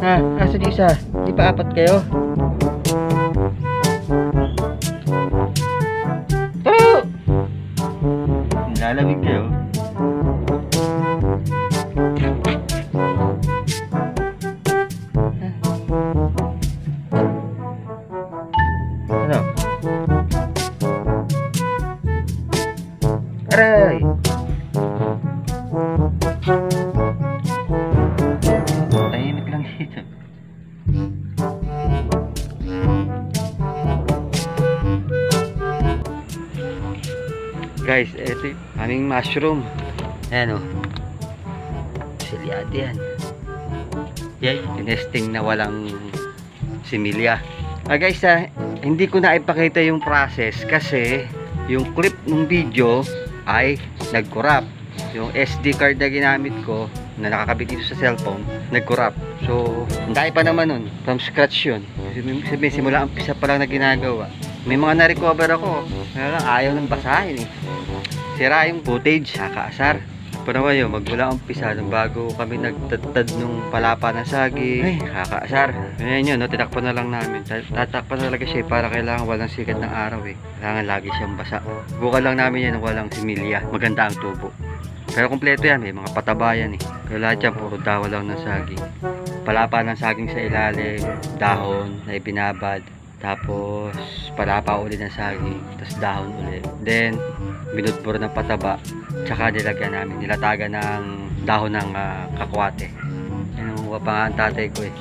Ha? Asan yung isa? Di pa apat kayo? Taro! Nilalamig kayo. Ano? Aray! Tahimik lang dito. Guys, ito yung aming mushroom. Ayan o. Silyate yan. Yay, tinesting na walang similya. Guys, hindi ko na ipakita yung process kasi yung clip ng video ay nag-corrupt. Yung SD card na ginamit ko na nakakabit dito sa cellphone, nag-corrupt. So, hindi pa naman nun. From scratch yun. Sabihin, simula umpisa pa lang na ginagawa. May mga na-recover ako. Ayaw nang basahin eh. Sira yung footage, kakaasar. Pero naman yun, magmula umpisa nung bago kami nagtatad nung palapa ng saging, ay, kakaasar. Ganyan yun, no? Tinakpan na lang namin. Tatakpan na talaga siya para kailangan walang sikat ng araw eh. Kailangan lagi siyang basa. Bukan lang namin yan ng walang similya. Maganda ang tubo. Pero kompleto yan, may mga patabayan eh. Kaya lahat yan, puro dahon lang ng saging. Palapa ng saging sa ilalim, dahon na ibinabad. Tapos palapa ulit ng saging, tapos dahon ulit. Then binutbor ng pataba, tsaka nilagyan namin, nilatagan ng dahon ng kakwate. Yan ang pa nga ang tatay ko eh,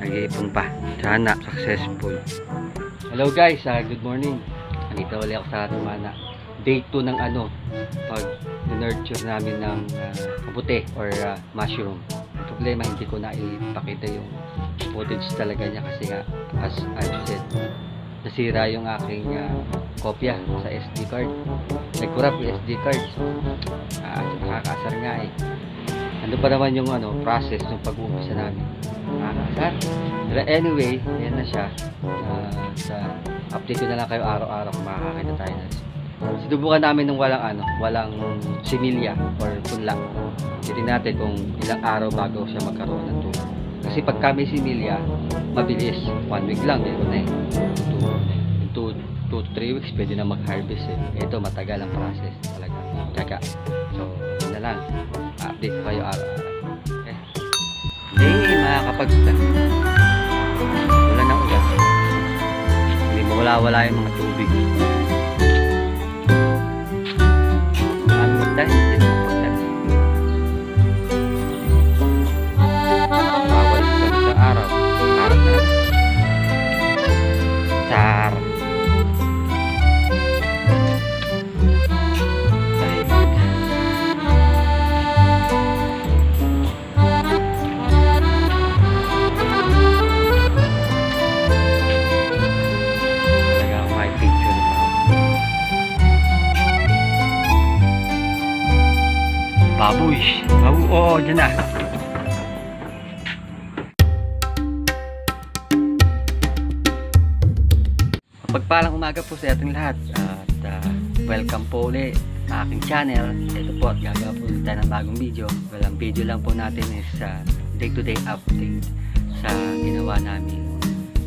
nag-iipon pa. Sana successful. Hello guys, good morning. Nandito ulit ako sa Tumana. Day 2 ng pag nurture namin ng kabuti or mushroom. Ang problema, hindi ko na ipakita yung footage talaga niya kasi nga, as I said, nasira yung aking kopya sa SD card. Nag-corrupt yung SD card. So, nakakasar nga eh. Ano pa naman yung process ng pag-uumpisa namin. Nakakasar. Pero anyway, yan na siya. Update ko na lang kayo araw-araw kung makakakita tayo na. Sinubukan namin ng walang similya or punla. Titingnan natin kung ilang araw bago siya magkaroon ng tubo. Kasi pag kami similya, mabilis. 1 week lang, meron na eh. 2 to 3 weeks, pwede na mag-harvest eh. Ito, matagal ang process talaga. Tsaka. So, yun na lang. Update ko kayo araw-araw. Okay. Hey, mga kapagsa. Wala ng ulan. Hindi mawala-wala yung mga tubig. Dahil hindi na magpagdala. Bawal sa araw. Harap na. Sar. Talagang may picture na. Baboy. Oo, dyan na. Pagpalang umaga po sa ating lahat. At welcome po ulit sa aking channel. Ito po at gagawa po tayo ng bagong video. Walang video lang po natin is day-to-day update sa ginawa namin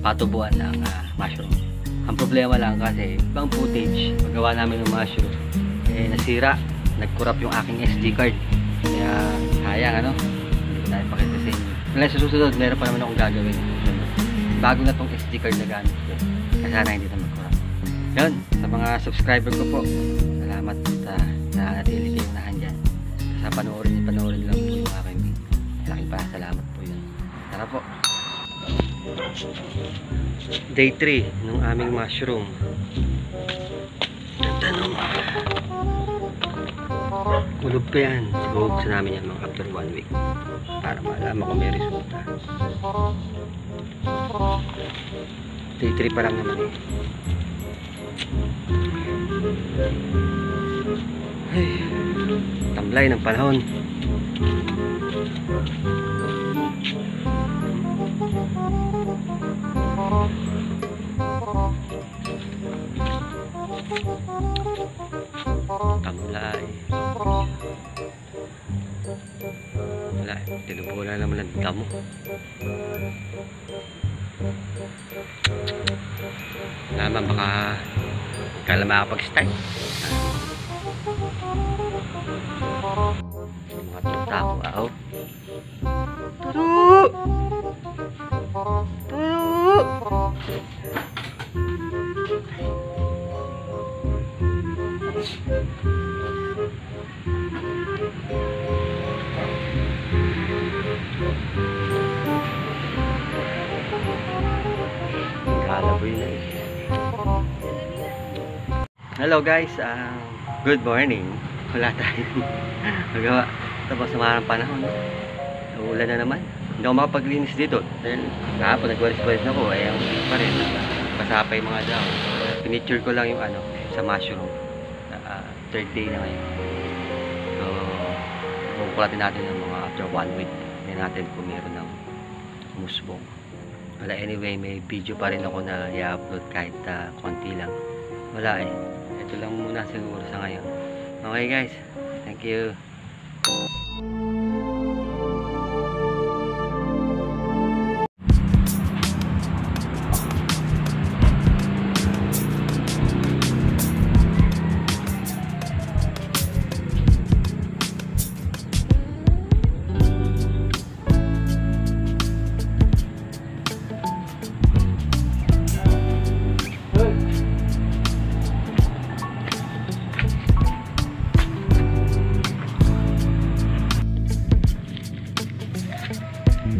patubuan ng mushroom. Ang problema lang kasi ibang footage magawa namin ng mushroom nasira. Nag-corrupt yung aking SD card. Kaya sayang hindi ko na ipakita sa inyo. Ngayon sa susunod, meron pa naman akong gagawin. Bago na tong SD card na gamit ko. Kaya sana hindi na mag-corrupt. Yun, sa mga subscriber ko po, salamat na natili kayong nahandyan. Sa panoorin lang po yung aking video. Malaking pa, salamat po yun. Tara po. Day 3 ng aming mushroom. Tanong. Kulog ko yan. Siguro buksan namin yan mga after 1 week para malaman kung may resulta. Day 3 pa lang naman eh. Ay, tamlay ng panahon. Tamlay. Wala, tinubulan naman ng damo. Naman baka kala makapag-start. Mga tuta ko, aw. Turo! Turo! Kalaboy na eh. Hello guys, good morning. Wala tayong magawa. Tapos sa ng panahon, uulan na naman. Hindi ako makapaglinis dito dahil kahapon nagwalis-walis ako, ay ang pa rin, pasapa yung mga daw. Pinicture ko lang yung ano sa mushroom. Third day na ngayon. So bukulatin natin yung mga after 1 week. Hindi natin kung meron ng musbong. Wala, anyway, may video pa rin ako na i-upload kahit konti lang. Wala eh. Ito lang muna siguro sa ngayon. Okay guys, thank you.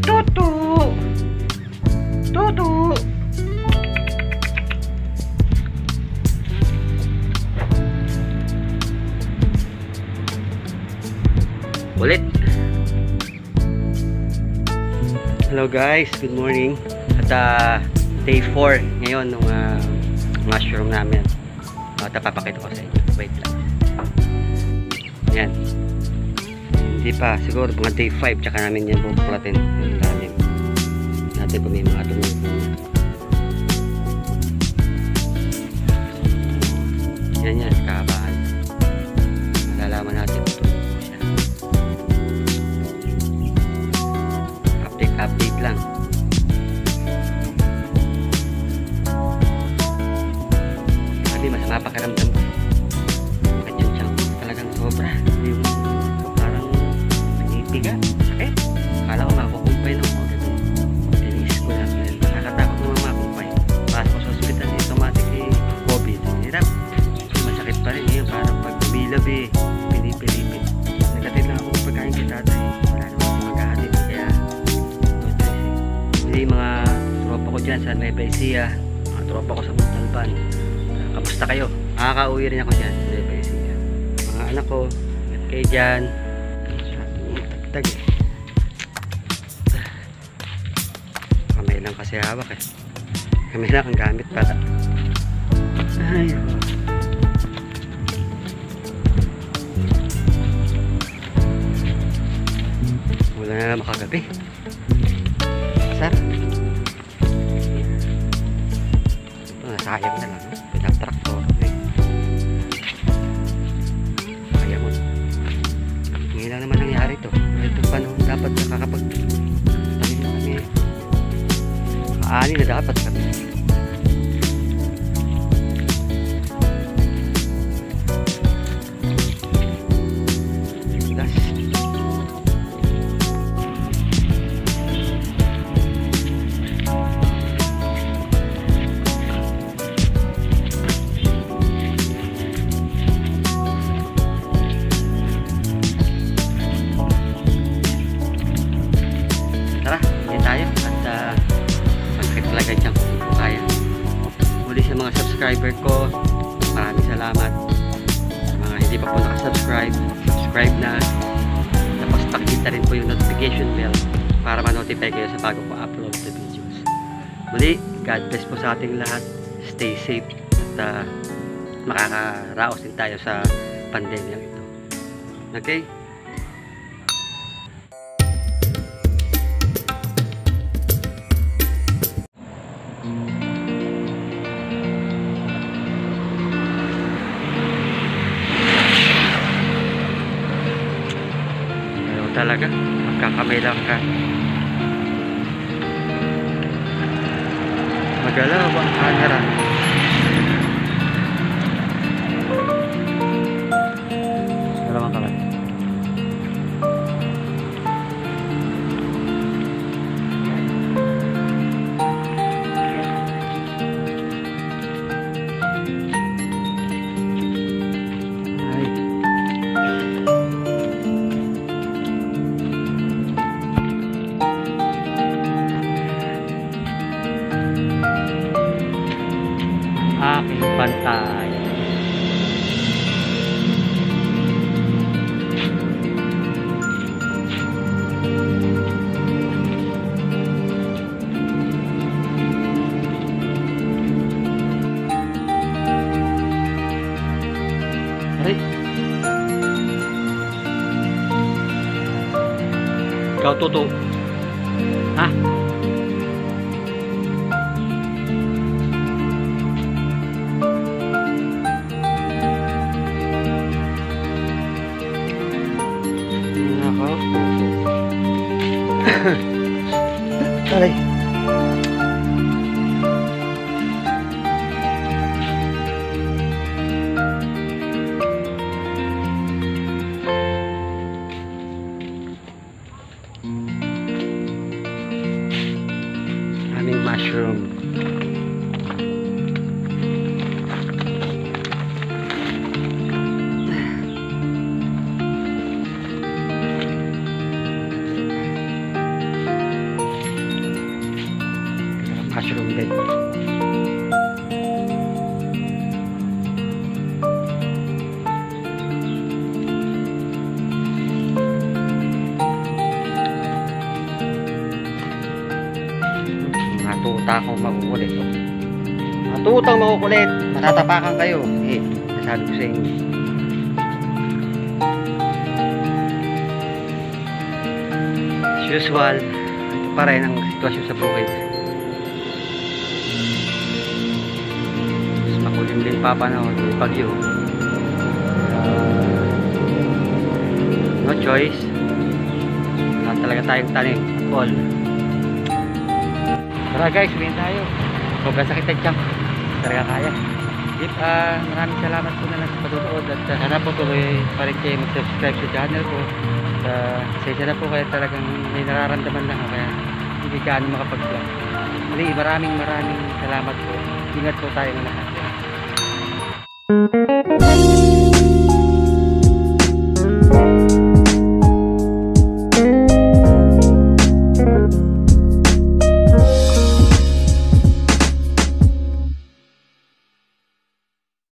Tutu! Tutu! Ulit! Hello guys, good morning. At day 4 ngayon ng mushroom namin. Papakita ko sa inyo. Wait lang. Yan. Hindi pa, siguro mga day 5 tsaka namin yan pupulatin yung ilalim natin kung may mga tumubo. Yan, kahabaan. Malalaman natin kung tumubo siya. Update lang. Sabi, masama pakiramdam ko. At yung siyang talagang sobra. Yung tiga, sakit. Kala ko makukumpay ng mga ganun. Tinis ko lang. Nakakatakot naman makukumpay. Pasok ko sa hospital, automatic COVID. Hirap. Masakit pa rin yun. Parang pag bilab pinipilipit. Nagkatid lang ako pagkain kay tatay. Wala naman si maghahatid. Kaya, hindi mga tropa ko dyan sa Nueva Ecija. Mga tropa ko sa Montalban. Kamusta kayo? Makaka-uwi rin ako dyan sa Nueva Ecija. Mga anak ko, at kayo dyan. Kamay lang kasi hawak eh. Kamay lang ang gamit para. Ay, wala na naman kagabi. Sarap. Ito, nasayang na lang. Pinatraktor eh. Kaya mo. Ngayon lang naman nangyari ito. Ito panahon dapat nakakapag tanim na kami. Kaani na dapat kami. Gas. Tara, yan tayo at mag-check talaga dyan kung kaya. Muli sa mga subscriber ko, maraming salamat. Sa mga hindi pa po nakasubscribe, subscribe na. Tapos pakita rin po yung notification bell para ma-notify kayo sa bago ko upload na videos. Muli, God bless po sa ating lahat. Stay safe at makakaraos din tayo sa pandemyang ito. Okay? Talaga, magkakamay lang ka. Galaw ang camera. Dalawang kamay. Aking pantay. Aray. Ikaw, Toto. Ha? Aray. Aming mushroom. Mushroom din. Matuta akong makukulit. Matutang makukulit. Matatapakan kayo. Eh, nasabi ko sa inyo. As usual, ito pa rin ang sitwasyon sa bukid. Makulim din papanahon, may bagyo. No choice. Wala talaga tayong tanim. All. Tara guys, uwiin tayo. Sobrang sakit na tiyan. Talaga kaya. Maraming salamat po na lang sa patutuod. At sana po tuloy pa rin kayo mag-subscribe sa channel ko. Isa na po kayo talagang may nararamdaman lang. Kaya hindi gaano makapag-vlog. Maraming salamat po. Ingat po tayo ng lahat.